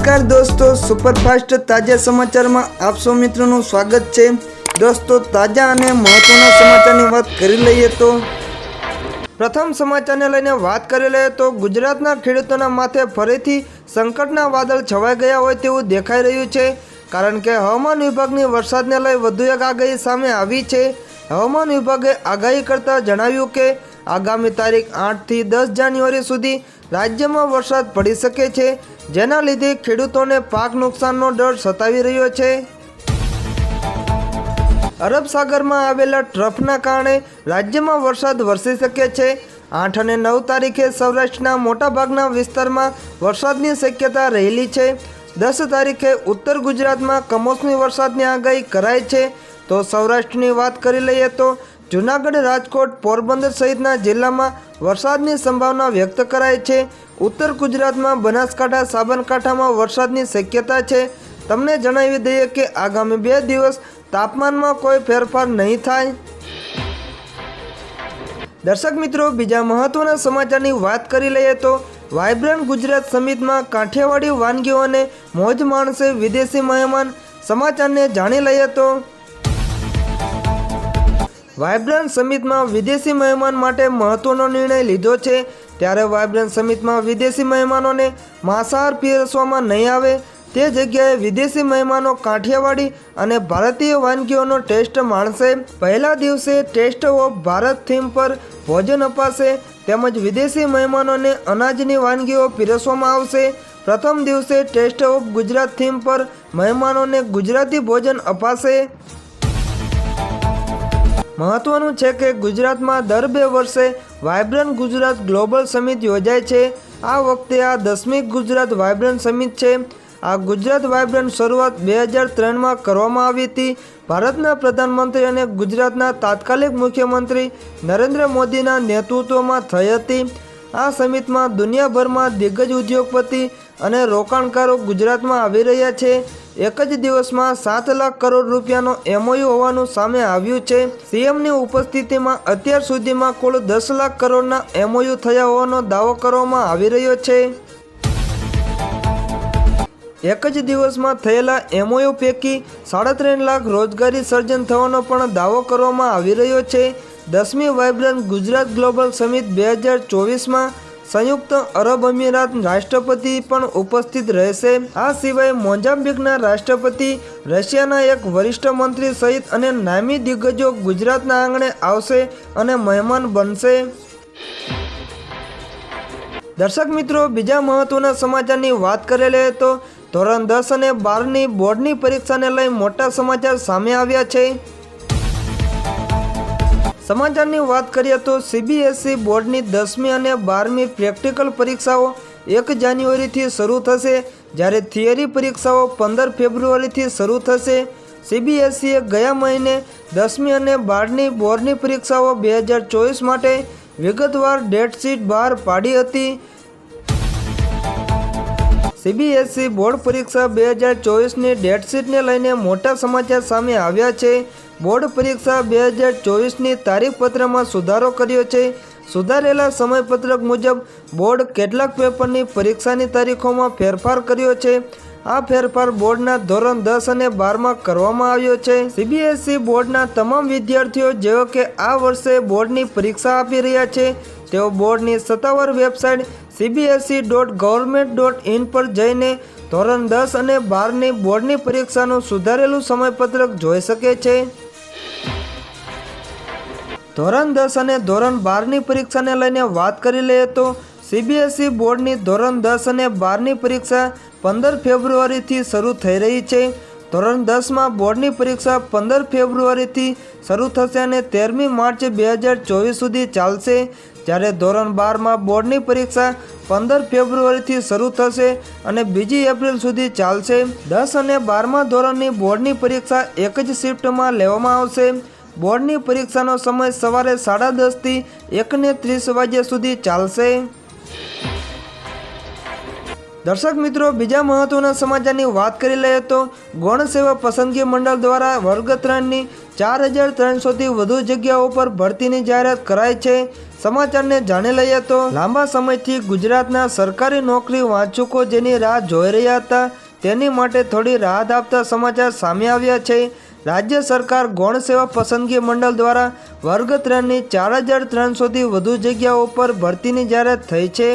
नमस्कार दोस्तों, सुपरफास्ट ताजा समाचार में आप सौ मित्रों स्वागत है। दोस्तों, ताजा और महत्वना समाचार की बात कर लीए तो प्रथम समाचार ने लईने बात कर लीए तो गुजरातना खेडूतोना माथे फरीथी संकटना वादळ छवाई गया होय तेवुं देखाई रह्युं छे। कारण के हवामान विभागनी वरसादने लई वधु एक आगाही सामे आवी छे। हवामान विभागे आगाही करता जणाव्युं के आगामी तारीख 8 થી 10 જાન્યુઆરી સુધી રાજ્યમાં વરસાદ પડી શકે છે, જેના લીધે ખેડૂતોને પાક નુકસાનનો ડર સતાવી રહ્યો છે। અરબ સાગરમાં આવેલા ટ્રફના કારણે રાજ્યમાં વરસાદ વરસી શકે છે। 8 અને 9 તારીખે સૌરાષ્ટ્રના મોટાભાગના વિસ્તારમાં વરસાદની શક્યતા રહેલી છે। 10 તારીખે ઉત્તર ગુજરાતમાં કમોસમી વરસાદની આગાહી કરાઈ છે। તો સૌરાષ્ટ્રની વાત કરી લઈએ તો जूनागढ़, राजकोट, पोरबंदर सहितना जिल्ला में वरसादनी संभावना व्यक्त कराई छे। उत्तर गुजरात में बनासकांठा, साबरकांठा में वरसादनी शक्यता है। तमने जणावी दईए कि आगामी 2 दिवस तापमान में कोई फेरफार नहीं थाय। दर्शक मित्रों, बीजा महत्वना समाचार की बात करी लईए तो वाइब्रન્ટ गुजरात समिट में काठियावाड़ी वानगीओ ने मौज माणसे विदेशी मेहमान। समाचार ने जाणी लईए तो वाइब्रન્ટ समिट में विदेशी मेहमान माटे महत्वनो निर्णय लीधो छे। त्यारे वाइब्रન્ટ समिट में विदेशी मेहमानों ने मांसाहार पीरसवामां नहीं आवे ते जग्याए विदेशी मेहमानों काठियावाड़ी अने भारतीय वानगीओनो टेस्ट माणसे। पहला दिवसे टेस्ट ऑफ भारत थीम पर भोजन अपाशे तेमज विदेशी मेहमानों ने अनाजनी वानगीओ पीरसवामां आवशे। प्रथम दिवसे टेस्ट ऑफ गुजरात थीम पर मेहमानों ने गुजराती भोजन अपाशे। महत्वनुं छे कि गुजरात में दर 2 वर्षे वाइब्रન્ટ गुजरात ग्लोबल समिट योजाय छे। आ वखते आ 10મી गुजरात वाइब्रન્ટ समिट छे। आ गुजरात वाइब्रન્ટ शुरुआत 2003 में करवामां आवी हती। भारतना प्रधानमंत्री अने गुजरातना तात्कालिक मुख्यमंत्री नरेंद्र मोदीना नेतृत्वमां थई हती। आ समिट में दुनियाभर में दिग्गज उद्योगपति अने रोकाणकारो गुजरात में आवी रह्या छे। एक ज दिवस में 7 लाख करोड़ रूपियानो एमओयू होवानुं सामे आव्युं छे। सीएमनी उपस्थिति में अत्यार सुधीमां कुल 10 लाख करोड़ना एमओयू थया होवानो दावो करवामां आवी रह्यो छे। एक ज दिवस में थयेला एमओयू पैकी 3.5 लाख रोजगारी सर्जन थवानो पण दावो करवामां आवी रह्यो छे। 10મી वाइब्रન્ટ गुजरात ग्लोबल समिट 2024 में संयुक्त अरब अमीरात राष्ट्रपति पण उपस्थित रहेशे। आ सिवाय मोजाम्बिकना राष्ट्रपति, रशियाना एक वरिष्ठ मंत्री सहित अने नामी दिग्गजो गुजरातना आंगणे आवशे अने मेहमान बनशे। दर्शक मित्रों, बीजा महत्वना समाचारनी वात करेले तो धोरण 10 અને 12ની बोर्डनी परीक्षाने लई मोटा समाचार सामे आव्या छे। समाचारनी बात करिए तो सीबीएसई बोर्डनी 10મી અને 12મી प्रेक्टिकल परीक्षाओं 1 જાન્યુઆરી थी शुरू थशे, ज्यारे थियरी परीक्षाओं 15 फेब्रुआरी थी शुरू थशे। सीबीएसईए गया महीने 10મી અને 12ની बोर्डनी परीक्षाओं 2024 माटे विगतवार डेटशीट बहार पाडी हती। सीबीएसई बोर्ड परीक्षा 2024 ની डेटशीटने लईने मोटा समाचार सामे आव्या छे। बोर्ड परीक्षा 2024 ની तारीखपत्रमां सुधारो कर्यो छे। सुधारेला समयपत्रक मुजब बोर्ड केटलाक पेपरनी परीक्षानी तारीखोमां फेरफार कर्यो छे। आ फेरफार बोर्डना धोरण 10 અને 12 में करवामां આવ્યો છે। सीबीएसई बोर्डना तमाम विद्यार्थीओ जेओ के आ वर्षे बोर्डनी परीक्षा आपी रह्या छे तेओ बोर्डनी सत्तावार वेबसाइट cbse.government.in पर जईने धोरण 10 અને 12ની बोर्डनी परीक्षानुं सुधारेलुं समयपत्रक जोई शके छे। धोरण 10 અને ધોરણ 12ની પરીક્ષાને લઈને વાત કરી લઈએ તો सीबीएसई બોર્ડની ધોરણ 10 અને 12ની પરીક્ષા 15 ફેબ્રુઆરીથી શરૂ થઈ રહી છે। ધોરણ 10માં બોર્ડની પરીક્ષા 15 ફેબ્રુઆરીથી શરૂ થશે અને 13મી માર્ચ 2024 સુધી ચાલશે, જ્યારે ધોરણ 12માં બોર્ડની પરીક્ષા 15 ફેબ્રુઆરીથી શરૂ થશે અને 2 એપ્રિલ સુધી ચાલશે। 10 અને 12મા ધોરણની બોર્ડની પરીક્ષા એક જ શિફ્ટમાં લેવામાં આવશે। बोर्डनी परीक्षानो समय सवारे 10:30 થી 1:30 वाग्या सुधी चालशे। દર્શક મિત્રો, બીજા મહત્વના સમાચારની વાત કરી લઈએ તો ગૌણ સેવા પસંદગી મંડળ દ્વારા વર્ગ 3ની 4300થી વધુ જગ્યાઓ પર ભરતીની જાહેરાત કરાઈ છે. સમાચારને જાણી લઈએ તો લાંબા સમયથી ગુજરાતના સરકારી નોકરી વાંચુકો જેની રાહ જોઈ રહ્યા હતા તેની માટે થોડી રાહત આપતા સમાચાર સામે આવ્યા છે. રાજ્ય સરકાર ગૌણ સેવા પસંદગી મંડળ દ્વારા વર્ગ 3ની 4300થી વધુ જગ્યાઓ પર ભરતીની જાહેરાત થઈ છે.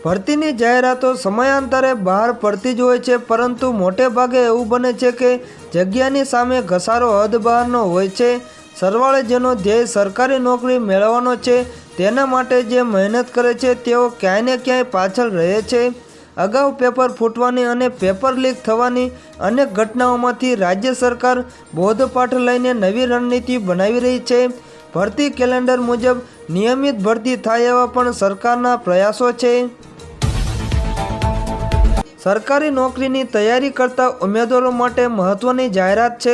ભરતીની જાહેરાતો સમયાંતરે બહાર પડતી જ હોય છે, પરંતુ મોટે ભાગે એવું બને છે કે જગ્યાની સામે ઘસારો હદ બહારનો હોય છે. સરવાળે જેનો ધ્યેય સરકારી નોકરી મેળવવાનો છે તેના માટે જે મહેનત કરે છે તેઓ ક્યાંય ને ક્યાંય પાછળ રહે છે. અગાઉ પેપર ફૂટવાની અને પેપર લીક થવાની અનેક ઘટનાઓમાંથી રાજ્ય સરકાર બોધપાઠ લઈને નવી રણનીતિ બનાવી રહી છે. ભરતી કેલેન્ડર મુજબ નિયમિત ભરતી થાય એવા પણ સરકારના પ્રયાસો છે. સરકારી નોકરીની તૈયારી કરતા ઉમેદવારો માટે મહત્વની જાહેરાત છે.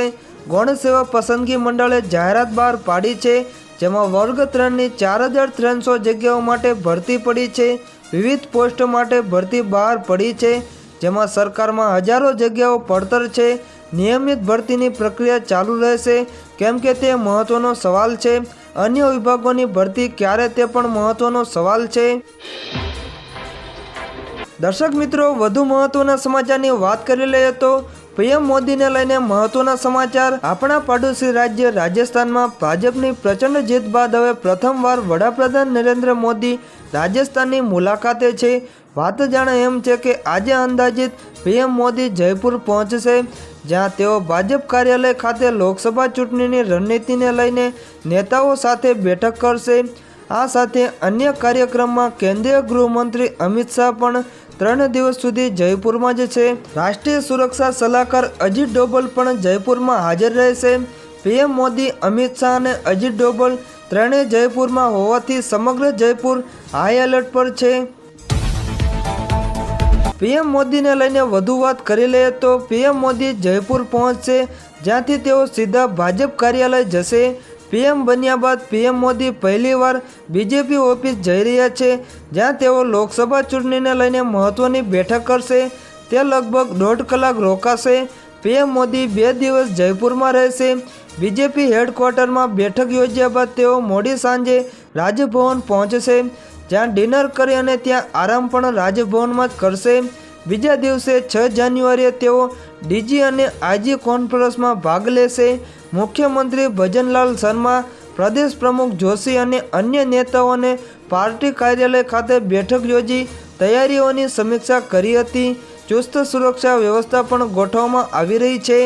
ગૌણ સેવા પસંદગી મંડળે જાહેરાત બહાર પાડી છે, જેમાં વર્ગ 3ની 4300 જગ્યાઓ માટે ભરતી પડી છે. વિવિધ પોસ્ટ માટે ભરતી બહાર પડી છે, જેમાં સરકારમાં હજારો જગ્યાઓ પડતર છે. નિયમિત ભરતીની પ્રક્રિયા ચાલુ રહેશે, કેમ કે તે મહત્વનો સવાલ છે. અન્ય વિભાગોની ભરતી ક્યારે તે પણ મહત્વનો સવાલ છે. દર્શક મિત્રો, વધુ મહત્વના સમાચારની વાત કરી લઈએ તો પીએમ મોદીને લઈને મહત્વના સમાચાર. આપણા પાડોશી રાજ્ય રાજસ્થાનમાં ભાજપની પ્રચંડ જીત બાદ હવે પ્રથમવાર વડાપ્રધાન નરેન્દ્ર મોદી રાજસ્થાનની મુલાકાતે છે. વાત જાણે એમ છે કે આજે અંદાજિત પીએમ મોદી જયપુર પહોંચશે, જ્યાં તેઓ ભાજપ કાર્યાલય ખાતે લોકસભા ચૂંટણીની રણનીતિને લઈને નેતાઓ સાથે બેઠક કરશે. આ સાથે અન્ય કાર્યક્રમમાં કેન્દ્રીય ગૃહમંત્રી અમિત શાહ પણ 3 દિવસ સુધી જયપુરમાં જ છે. રાષ્ટ્રીય સુરક્ષા સલાહકાર અજીત ડોભાલ પણ જયપુરમાં હાજર રહેશે. પીએમ મોદી, અમિત શાહ અને અજીત ડોભાલ ત્રણેય જયપુરમાં હોવાથી સમગ્ર જયપુર હાઈ એલર્ટ પર છે. પીએમ મોદીને લઈને વધુ વાત કરી લઈએ તો પીએમ મોદી જયપુર પહોંચશે, જ્યાંથી તેઓ સીધા ભાજપ કાર્યાલય જશે. પીએમ બન્યા બાદ પીએમ મોદી પહેલીવાર બીજેપી ઓફિસ જઈ રહ્યા છે, જ્યાં તેઓ લોકસભા ચૂંટણીને લઈને મહત્વની બેઠક કરશે. તે લગભગ 1.5 કલાક રોકાશે. પીએમ મોદી 2 દિવસ જયપુરમાં રહેશે. બીજેપી હેડક્વાર્ટરમાં બેઠક યોજ્યા બાદ તેઓ મોડી સાંજે રાજભવન પહોંચશે, જ્યાં ડિનર કરી અને ત્યાં આરામ પણ રાજભવનમાં જ કરશે. બીજા દિવસે 6 જાન્યુઆરીએ તેઓ ડીજી અને આઈજી કોન્ફરન્સમાં ભાગ લેશે. મુખ્યમંત્રી ભજનલાલ શર્મા, પ્રદેશ પ્રમુખ જોશી અને અન્ય નેતાઓને પાર્ટી કાર્યાલય ખાતે બેઠક યોજી તૈયારીઓની સમીક્ષા કરી હતી. ચુસ્ત સુરક્ષા વ્યવસ્થા પણ ગોઠવવામાં આવી રહી છે.